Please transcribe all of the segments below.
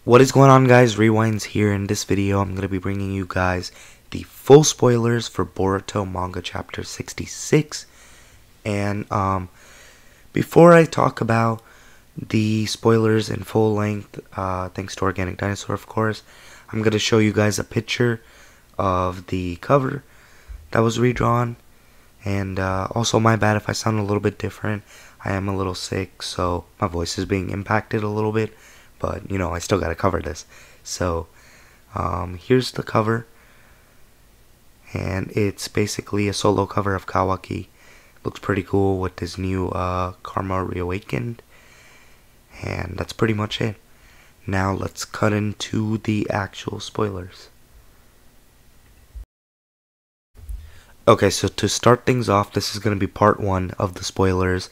What is going on, guys? Rewinds here. In this video I'm going to be bringing you guys the full spoilers for Boruto Manga chapter 66. And before I talk about the spoilers in full length, thanks to Organic Dinosaur of course, I'm going to show you guys a picture of the cover that was redrawn. And also, my bad if I sound a little bit different. I am a little sick, so my voice is being impacted a little bit. But, you know, I still gotta cover this. So, here's the cover. And it's basically a solo cover of Kawaki. Looks pretty cool with this new Karma Reawakened. And that's pretty much it. Now, let's cut into the actual spoilers. Okay, so to start things off, this is going to be part 1 of the spoilers.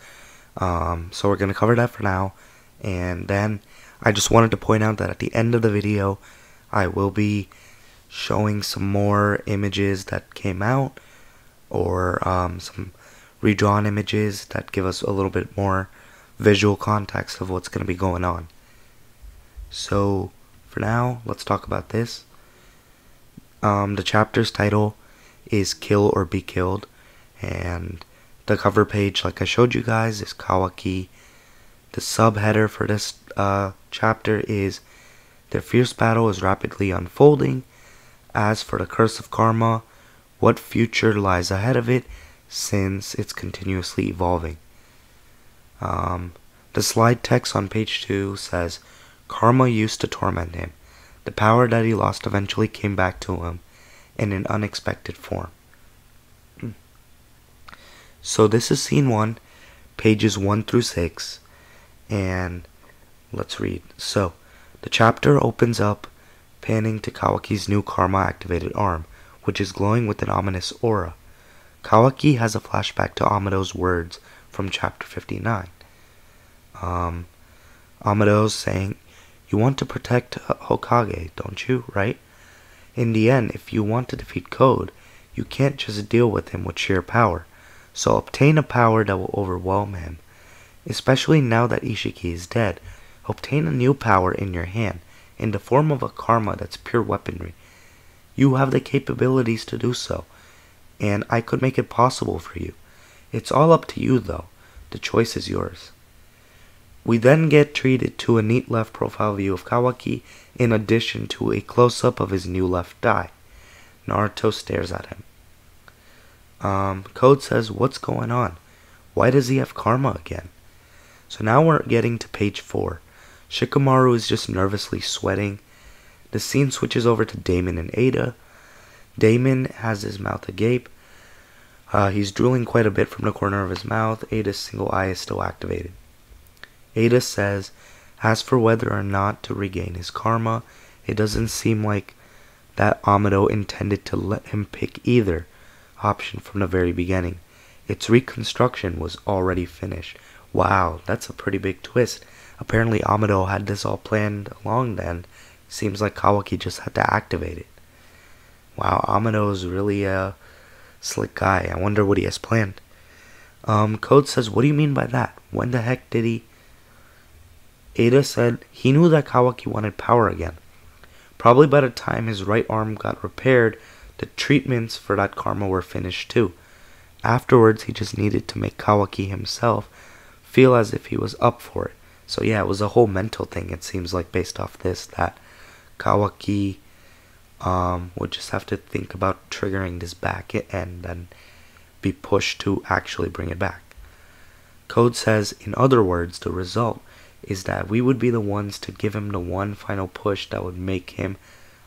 So we're going to cover that for now. And then I just wanted to point out that at the end of the video, I will be showing some more images that came out, or some redrawn images that give us a little bit more visual context of what's going to be going on. So for now, let's talk about this. The chapter's title is Kill or Be Killed, and the cover page, like I showed you guys, is Kawaki. The subheader for this chapter is their fierce battle is rapidly unfolding. As for the curse of karma, what future lies ahead of it, since it's continuously evolving. The slide text on page 2 says, Karma used to torment him. The power that he lost eventually came back to him in an unexpected form. So this is scene 1, pages 1 through 6. And let's read. So, the chapter opens up panning to Kawaki's new karma activated arm, which is glowing with an ominous aura. Kawaki has a flashback to Amado's words from chapter 59. Amado's saying, "You want to protect Hokage, don't you, right? In the end, if you want to defeat Code, you can't just deal with him with sheer power. So obtain a power that will overwhelm him. Especially now that Ishiki is dead, obtain a new power in your hand, in the form of a karma that's pure weaponry. You have the capabilities to do so, and I could make it possible for you. It's all up to you though, the choice is yours." We then get treated to a neat left profile view of Kawaki, in addition to a close-up of his new left eye. Naruto stares at him. Code says, "What's going on? Why does he have karma again?" So now we're getting to page 4. Shikamaru is just nervously sweating. The scene switches over to Damon and Ada. Damon has his mouth agape. He's drooling quite a bit from the corner of his mouth. Ada's single eye is still activated. Ada says, as for whether or not to regain his karma, it doesn't seem like that Amado intended to let him pick either option from the very beginning. Its reconstruction was already finished. Wow, that's a pretty big twist. Apparently Amado had this all planned along then. Seems like Kawaki just had to activate it. Wow, Amado is really a slick guy. I wonder what he has planned. Code says, "What do you mean by that? When the heck did he..." Ada said he knew that Kawaki wanted power again. Probably by the time his right arm got repaired, the treatments for that karma were finished too. Afterwards, he just needed to make Kawaki himself feel as if he was up for it. So yeah, it was a whole mental thing, it seems like, based off this, that Kawaki would just have to think about triggering this back and then be pushed to actually bring it back. Code says, in other words, the result is that we would be the ones to give him the one final push that would make him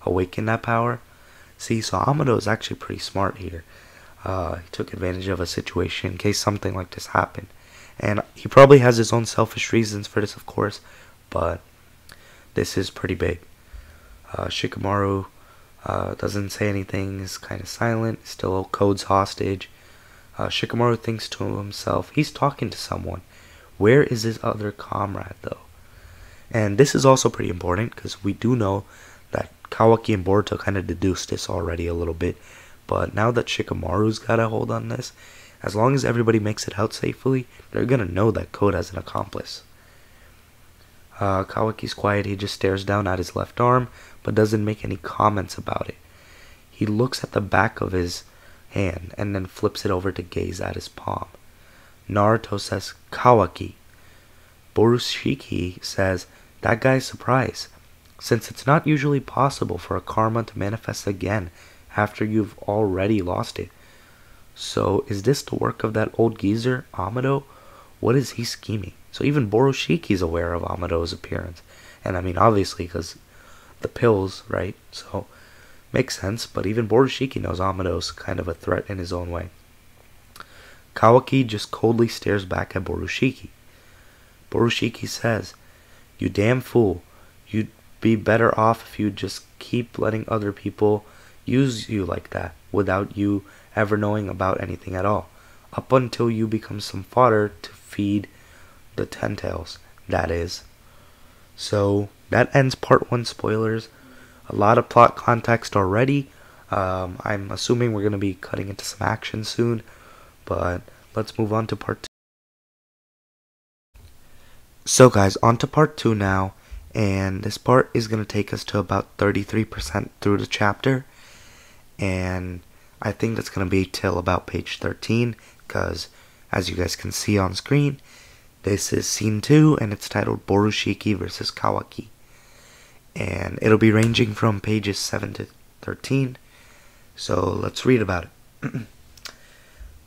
awaken that power. See, so Amado is actually pretty smart here. He took advantage of a situation in case something like this happened. And he probably has his own selfish reasons for this, of course, but this is pretty big. Shikamaru doesn't say anything, is kind of silent, still Code's hostage. Shikamaru thinks to himself, he's talking to someone. Where is his other comrade, though? And this is also pretty important, because we do know that Kawaki and Boruto kind of deduced this already a little bit. But now that Shikamaru's got a hold on this, as long as everybody makes it out safely, they're gonna know that Code has an accomplice. Kawaki's quiet. He just stares down at his left arm, but doesn't make any comments about it. He looks at the back of his hand and then flips it over to gaze at his palm. Naruto says, Kawaki. Borushiki says, that guy's surprised, since it's not usually possible for a karma to manifest again after you've already lost it. So, is this the work of that old geezer, Amado? What is he scheming? So even Borushiki's aware of Amado's appearance. And I mean, obviously, because the pills, right? So, makes sense, but even Borushiki knows Amado's kind of a threat in his own way. Kawaki just coldly stares back at Borushiki. Borushiki says, you damn fool. You'd be better off if you just keep letting other people use you like that, without you ever knowing about anything at all, up until you become some fodder to feed the Ten Tails, that is. So, that ends part 1 spoilers. A lot of plot context already. I'm assuming we're going to be cutting into some action soon, but let's move on to part 2. So guys, on to part 2 now, and this part is going to take us to about 33% through the chapter, and I think that's going to be till about page 13, because as you guys can see on screen, this is scene 2, and it's titled Borushiki vs. Kawaki. And it'll be ranging from pages 7 to 13, so let's read about it.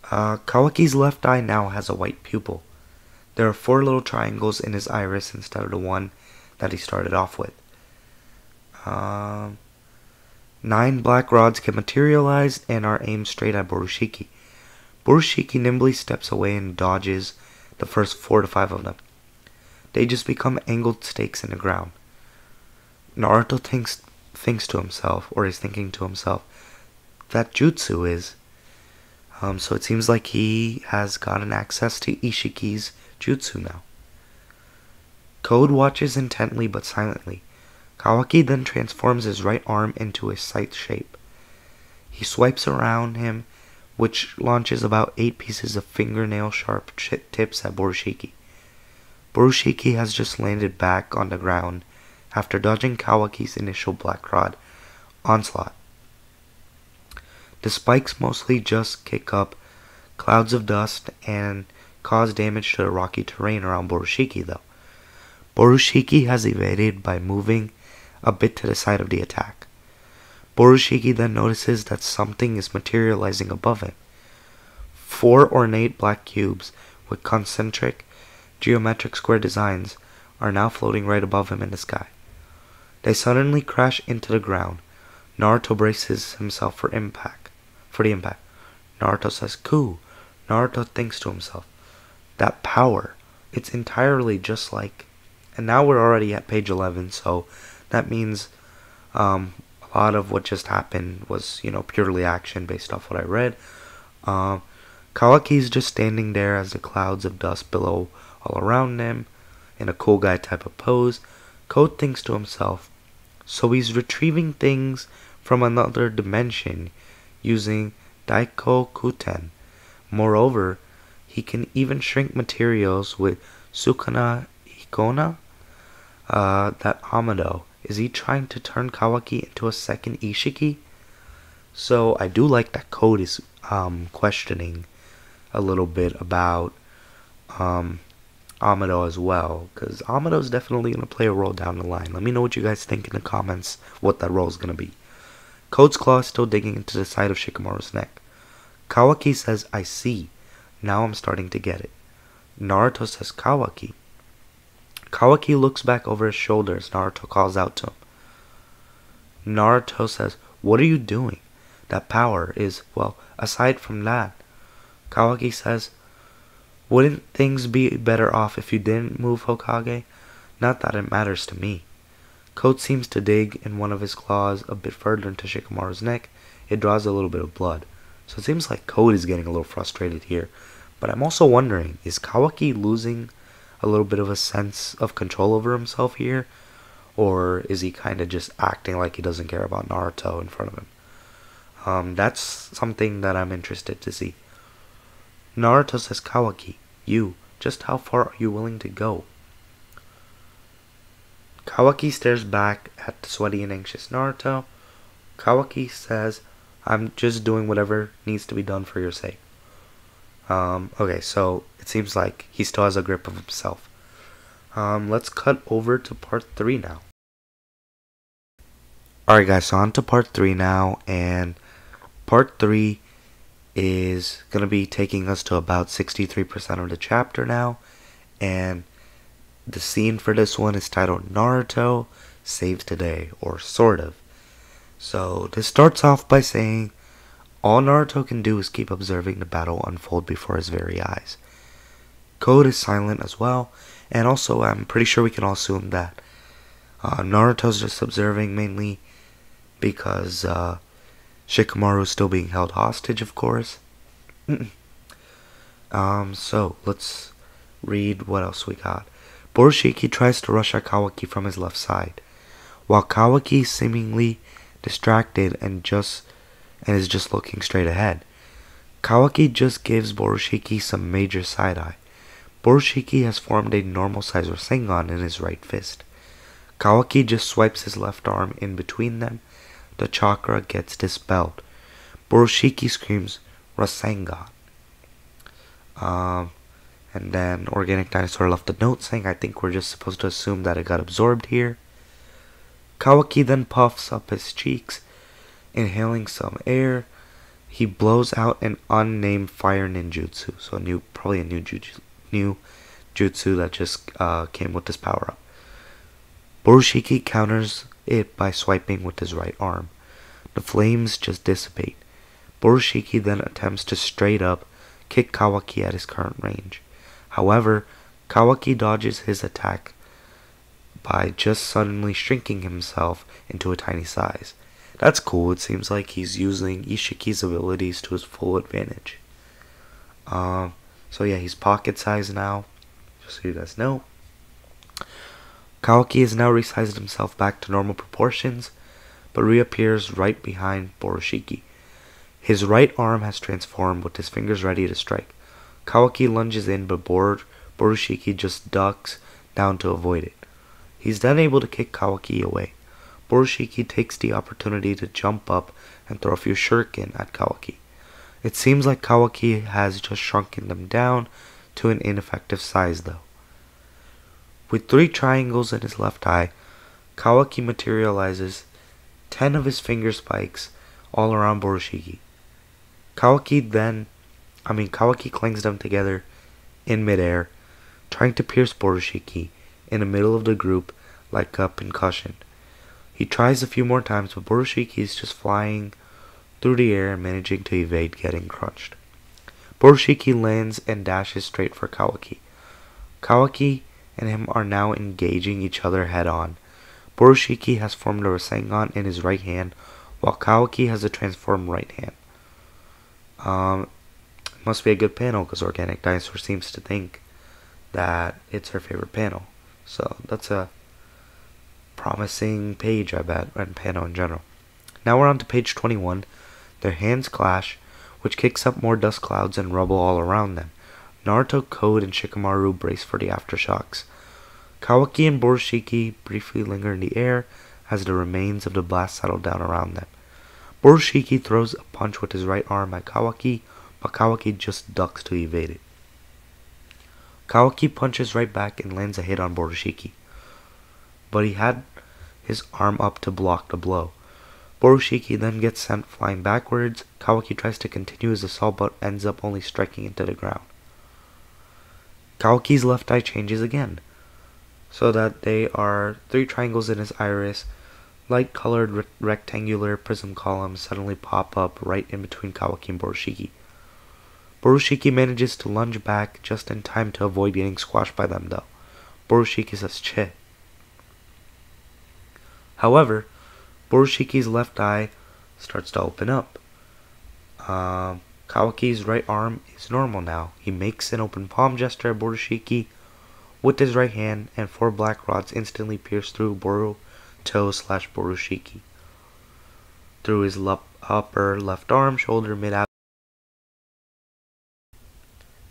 Kawaki's left eye now has a white pupil. There are 4 little triangles in his iris instead of the one that he started off with. 9 black rods can materialize and are aimed straight at Borushiki. Borushiki nimbly steps away and dodges the first 4 to 5 of them. They just become angled stakes in the ground. Naruto thinks to himself, or is thinking to himself, that jutsu is. So it seems like he has gotten access to Ishiki's jutsu now. Code watches intently but silently. Kawaki then transforms his right arm into a scythe shape. He swipes around him, which launches about 8 pieces of fingernail-sharp tips at Borushiki. Borushiki has just landed back on the ground after dodging Kawaki's initial black rod onslaught. The spikes mostly just kick up clouds of dust and cause damage to the rocky terrain around Borushiki though. Borushiki has evaded by moving a bit to the side of the attack. Borushiki then notices that something is materializing above him. 4 ornate black cubes with concentric, geometric square designs are now floating right above him in the sky. They suddenly crash into the ground. Naruto braces himself for the impact. Naruto says, "Cool." Naruto thinks to himself, that power, it's entirely just like... And now we're already at page 11, so that means a lot of what just happened was, purely action based off what I read. Kawaki's just standing there as the clouds of dust billow all around him in a cool guy type of pose. Code thinks to himself, so he's retrieving things from another dimension using Daikokuten. Moreover, he can even shrink materials with Sukuna Hikona. That Amado, is he trying to turn Kawaki into a second Ishiki? So I do like that Code is questioning a little bit about Amado as well, because Amado is definitely going to play a role down the line. Let me know what you guys think in the comments, what that role is going to be. Code's claw is still digging into the side of Shikamaru's neck. Kawaki says, I see. Now I'm starting to get it. Naruto says, Kawaki. Kawaki looks back over his shoulder as Naruto calls out to him. Naruto says, what are you doing? That power is, well, aside from that. Kawaki says, wouldn't things be better off if you didn't move, Hokage? Not that it matters to me. Code seems to dig in one of his claws a bit further into Shikamaru's neck. It draws a little bit of blood. So it seems like Code is getting a little frustrated here. But I'm also wondering, is Kawaki losing a little bit of a sense of control over himself here? Or is he kind of just acting like he doesn't care about Naruto in front of him? That's something that I'm interested to see. Naruto says, Kawaki, just how far are you willing to go? Kawaki stares back at the sweaty and anxious Naruto. Kawaki says, I'm just doing whatever needs to be done for your sake. Okay, so it seems like he still has a grip of himself. Let's cut over to part 3 now. Alright guys, so on to part 3 now, and part 3 is going to be taking us to about 63% of the chapter now, and the scene for this one is titled Naruto Saves the Day, or sort of. So this starts off by saying, all Naruto can do is keep observing the battle unfold before his very eyes. Code is silent as well, and also I'm pretty sure we can all assume that Naruto's just observing mainly because Shikamaru is still being held hostage, of course. So let's read what else we got. Borushiki tries to rush at Kawaki from his left side, while Kawaki seemingly distracted and is just looking straight ahead. Kawaki just gives Borushiki some major side-eye. Borushiki has formed a normal-sized Rasengan in his right fist. Kawaki just swipes his left arm in between them. The chakra gets dispelled. Borushiki screams, Rasengan. And then Organic Dinosaur left a note saying, I think we're just supposed to assume that it got absorbed here. Kawaki then puffs up his cheeks, inhaling some air. He blows out an unnamed fire ninjutsu, so probably a new jutsu that just came with this power up. Borushiki counters it by swiping with his right arm. The flames just dissipate. Borushiki then attempts to straight up kick Kawaki at his current range. However, Kawaki dodges his attack by just suddenly shrinking himself into a tiny size. That's cool. It seems like he's using Ishiki's abilities to his full advantage. So yeah, he's pocket size now, just so you guys know. Kawaki has now resized himself back to normal proportions, but reappears right behind Borushiki. His right arm has transformed with his fingers ready to strike. Kawaki lunges in, but Borushiki just ducks down to avoid it. He's then able to kick Kawaki away. Borushiki takes the opportunity to jump up and throw a few shuriken at Kawaki. It seems like Kawaki has just shrunken them down to an ineffective size though. With 3 triangles in his left eye, Kawaki materializes 10 of his finger spikes all around Borushiki. Kawaki clings them together in midair, trying to pierce Borushiki in the middle of the group like a concussion. He tries a few more times, but Borushiki is just flying through the air and managing to evade getting crunched. Borushiki lands and dashes straight for Kawaki. Kawaki and him are now engaging each other head-on. Borushiki has formed a Rasengan in his right hand, while Kawaki has a transformed right hand. Must be a good panel, because Organic Dinosaur seems to think that it's her favorite panel. So that's a promising page, I bet, and panel in general. Now we're on to page 21. Their hands clash, which kicks up more dust clouds and rubble all around them. Naruto, Code, and Shikamaru brace for the aftershocks. Kawaki and Borushiki briefly linger in the air as the remains of the blast settle down around them. Borushiki throws a punch with his right arm at Kawaki, but Kawaki just ducks to evade it. Kawaki punches right back and lands a hit on Borushiki, but he had his arm up to block the blow. Borushiki then gets sent flying backwards. Kawaki tries to continue his assault but ends up only striking into the ground. Kawaki's left eye changes again, so that there are 3 triangles in his iris. Light-colored rectangular prism columns suddenly pop up right in between Kawaki and Borushiki. Borushiki manages to lunge back just in time to avoid getting squashed by them though. Borushiki says "Che." However, Borushiki's left eye starts to open up. Kawaki's right arm is normal now. He makes an open palm gesture at Borushiki with his right hand, and 4 black rods instantly pierce through Boruto/Borushiki through his upper left arm, shoulder, mid-abdomen.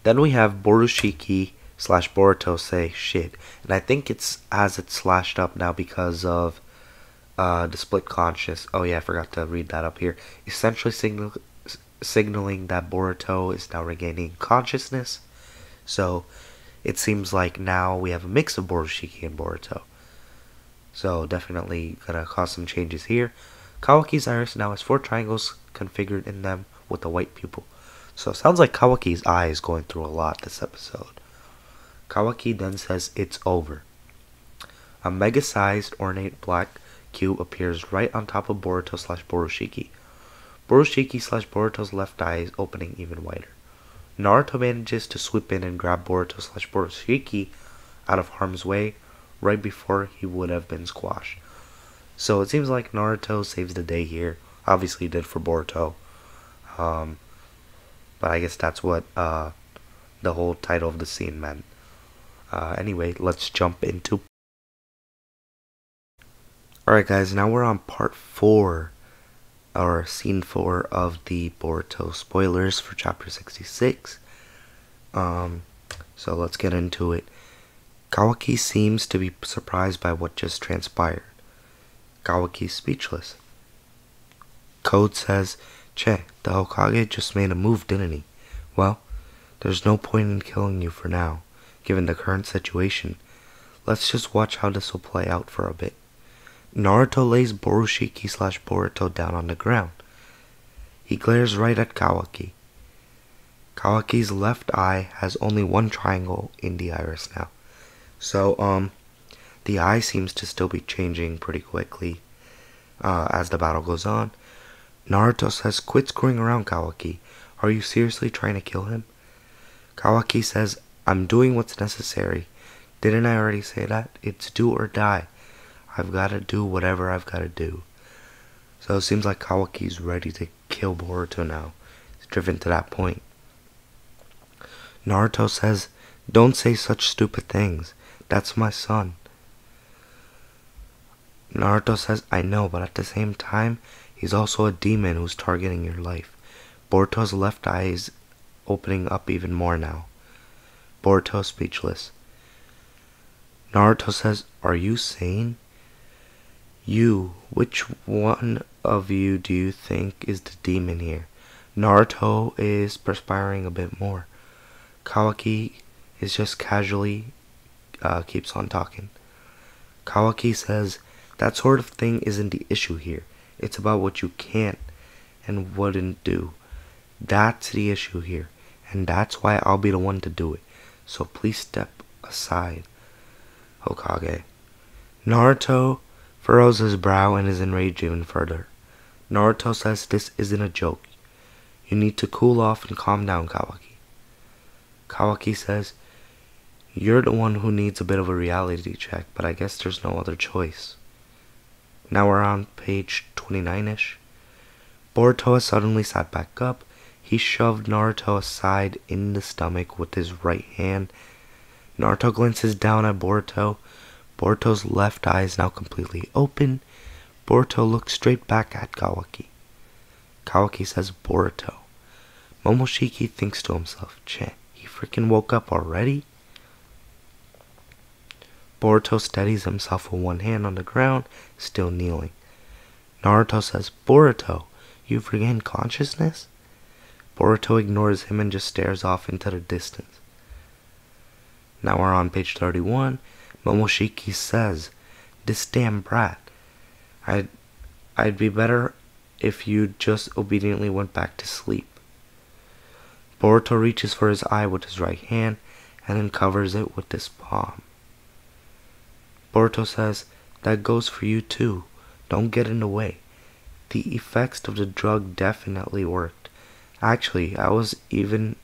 Then we have Borushiki slash Boruto say shit. And I think it's slashed up now because of the split conscious. Oh yeah, I forgot to read that up here. Essentially signaling that Boruto is now regaining consciousness. So it seems like now we have a mix of Borushiki and Boruto. So definitely gonna cause some changes here. Kawaki's iris now has 4 triangles configured in them with a white pupil. So it sounds like Kawaki's eye is going through a lot this episode. Kawaki then says it's over. A mega-sized ornate black cube appears right on top of Boruto slash Borushiki. Borushiki slash Boruto's left eye is opening even wider. Naruto manages to swoop in and grab Boruto slash Borushiki out of harm's way right before he would have been squashed. So it seems like Naruto saves the day here. Obviously he did for Boruto. But I guess that's what the whole title of the scene meant. Anyway, let's jump into... Alright guys, now we're on part 4, or scene 4 of the Boruto spoilers for chapter 66. So let's get into it. Kawaki seems to be surprised by what just transpired. Kawaki's speechless. Code says, "Che, the Hokage just made a move, didn't he? Well, there's no point in killing you for now, given the current situation. Let's just watch how this will play out for a bit." Naruto lays Borushiki slash Boruto down on the ground. He glares right at Kawaki. Kawaki's left eye has only 1 triangle in the iris now. So, the eye seems to still be changing pretty quickly as the battle goes on. Naruto says, "Quit screwing around, Kawaki. Are you seriously trying to kill him?" Kawaki says, "I'm doing what's necessary. Didn't I already say that? It's do or die. I've got to do whatever I've got to do." So it seems like Kawaki's ready to kill Boruto now. He's driven to that point. Naruto says, "Don't say such stupid things. That's my son." Naruto says, "I know, but at the same time, he's also a demon who's targeting your life." Boruto's left eye is opening up even more now. Boruto speechless. Naruto says, "Are you sane? Which one of you do you think is the demon here?" Naruto is perspiring a bit more. Kawaki is just casually keeps on talking. Kawaki says, "That sort of thing isn't the issue here. It's about what you can't and wouldn't do. That's the issue here, and that's why I'll be the one to do it. So please step aside, Hokage." Naruto furrows his brow and is enraged even further. Naruto says, "This isn't a joke. You need to cool off and calm down, Kawaki." Kawaki says, "You're the one who needs a bit of a reality check, but I guess there's no other choice." Now we're on page 29-ish. Boruto has suddenly sat back up. He shoved Naruto aside in the stomach with his right hand. Naruto glances down at Boruto. Boruto's left eye is now completely open. Boruto looks straight back at Kawaki. Kawaki says, "Boruto." Momoshiki thinks to himself, "Che, he freaking woke up already?" Boruto steadies himself with one hand on the ground, still kneeling. Naruto says, "Boruto, you've regained consciousness?" Boruto ignores him and just stares off into the distance. Now we're on page 31. Momoshiki says, "This damn brat. I'd be better if you just obediently went back to sleep." Boruto reaches for his eye with his right hand and then covers it with his palm. Boruto says, "That goes for you too. Don't get in the way. The effects of the drug definitely worked. Actually, I was even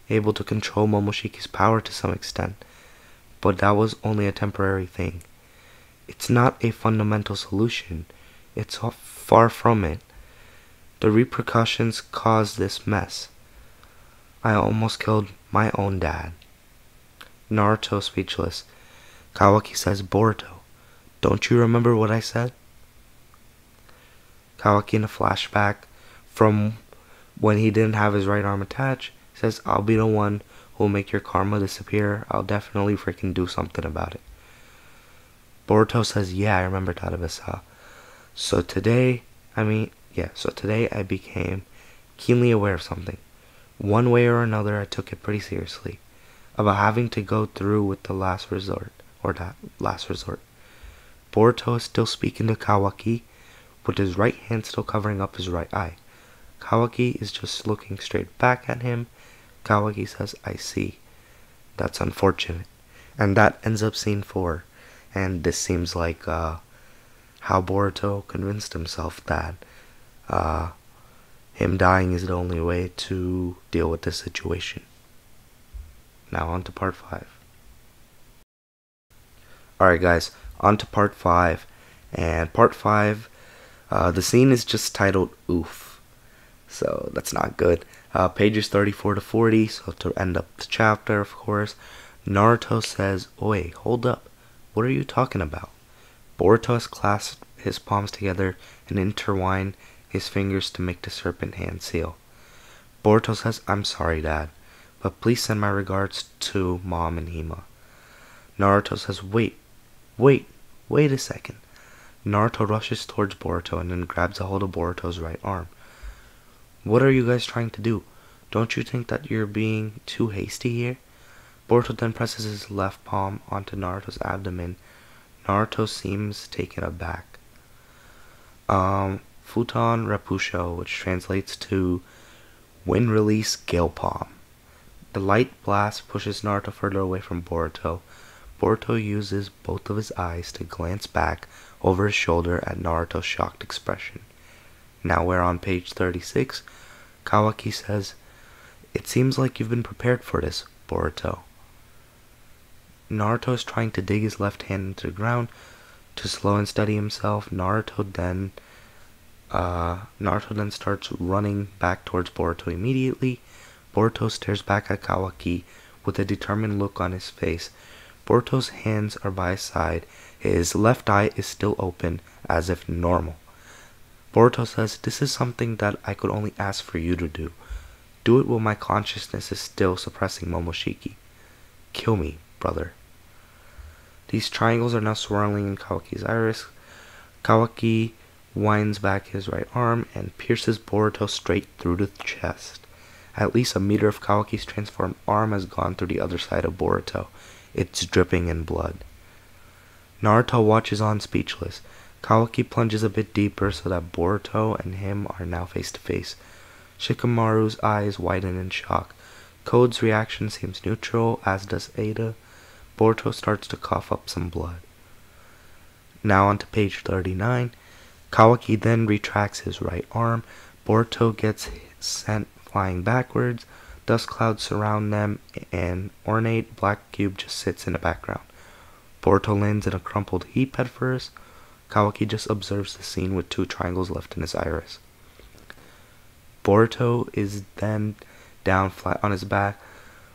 able to control Momoshiki's power to some extent, but that was only a temporary thing. It's not a fundamental solution. It's far from it. The repercussions caused this mess. I almost killed my own dad." Naruto speechless. Kawaki says, "Boruto, don't you remember what I said?" Kawaki, in a flashback from when he didn't have his right arm attached, says, "I'll be the one will make your karma disappear, I'll definitely freaking do something about it. Boruto says, yeah, I remember Tadabasa. So today I became keenly aware of something. One way or another, I took it pretty seriously. About having to go through with the last resort. Boruto is still speaking to Kawaki, with his right hand still covering up his right eye. Kawaki is just looking straight back at him. Kawaki says, I see. That's unfortunate. And that ends up scene 4. And this seems like how Boruto convinced himself that him dying is the only way to deal with this situation. Now on to part 5. Alright guys, on to part 5. And part 5, the scene is just titled Oof. So that's not good. Pages 34 to 40, so to end up the chapter, of course, Naruto says, Oi, hold up. What are you talking about? Boruto has clasped his palms together and intertwined his fingers to make the serpent hand seal. Boruto says, I'm sorry, Dad, but please send my regards to Mom and Hima. Naruto says, wait a second. Naruto rushes towards Boruto and then grabs a hold of Boruto's right arm. What are you guys trying to do? Don't you think that you're being too hasty here? Boruto then presses his left palm onto Naruto's abdomen. Naruto seems taken aback. Futon Repusho, which translates to Wind Release Gale Palm. The light blast pushes Naruto further away from Boruto. Boruto uses both of his eyes to glance back over his shoulder at Naruto's shocked expression. Now we're on page 36. Kawaki says, It seems like you've been prepared for this, Boruto. Naruto is trying to dig his left hand into the ground to slow and steady himself. Naruto then starts running back towards Boruto immediately. Boruto stares back at Kawaki with a determined look on his face. Boruto's hands are by his side. His left eye is still open, as if normal. Boruto says, This is something that I could only ask for you to do. Do it while my consciousness is still suppressing Momoshiki. Kill me, brother. These triangles are now swirling in Kawaki's iris. Kawaki winds back his right arm and pierces Boruto straight through the chest. At least a meter of Kawaki's transformed arm has gone through the other side of Boruto. It's dripping in blood. Naruto watches on speechless. Kawaki plunges a bit deeper so that Boruto and him are now face to face. Shikamaru's eyes widen in shock. Code's reaction seems neutral, as does Ada. Boruto starts to cough up some blood. Now on to page 39. Kawaki then retracts his right arm. Boruto gets sent flying backwards. Dust clouds surround them. An ornate black cube just sits in the background. Boruto lands in a crumpled heap at first. Kawaki just observes the scene with 2 triangles left in his iris. Boruto is then down flat on his back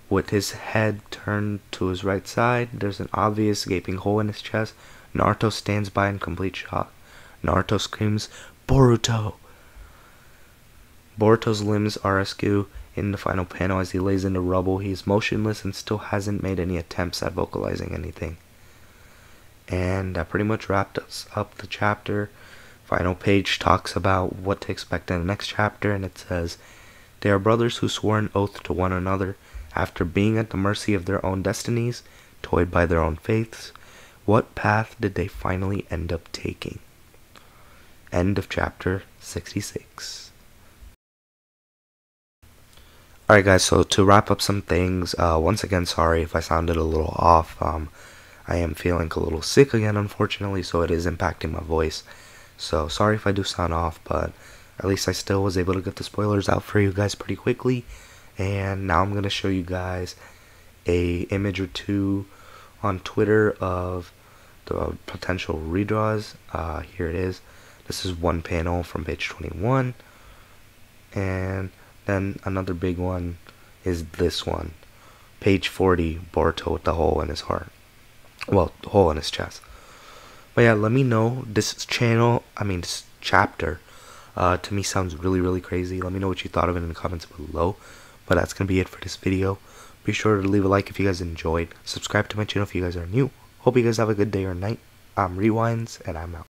with his head turned to his right side. There's an obvious gaping hole in his chest. Naruto stands by in complete shock. Naruto screams, Boruto! Boruto's limbs are askew in the final panel as he lays in the rubble. He is motionless and still hasn't made any attempts at vocalizing anything. And that pretty much wrapped us up the chapter. Final page talks about what to expect in the next chapter, and it says, They are brothers who swore an oath to one another. After being at the mercy of their own destinies, toyed by their own faiths, what path did they finally end up taking? End of chapter 66. Alright guys, so to wrap up some things, once again, sorry if I sounded a little off. I am feeling a little sick again, unfortunately, so it is impacting my voice. So sorry if I do sound off, but at least I still was able to get the spoilers out for you guys pretty quickly. And now I'm going to show you guys a image or two on Twitter of the potential redraws. Here it is. This is one panel from page 21. And then another big one is this one. Page 40, Boruto with the hole in his heart. Well, the hole in his chest. But yeah, let me know. This chapter, to me sounds really, really crazy. Let me know what you thought of it in the comments below. But that's going to be it for this video. Be sure to leave a like if you guys enjoyed. Subscribe to my channel if you guys are new. Hope you guys have a good day or night. I'm Rewinds, and I'm out.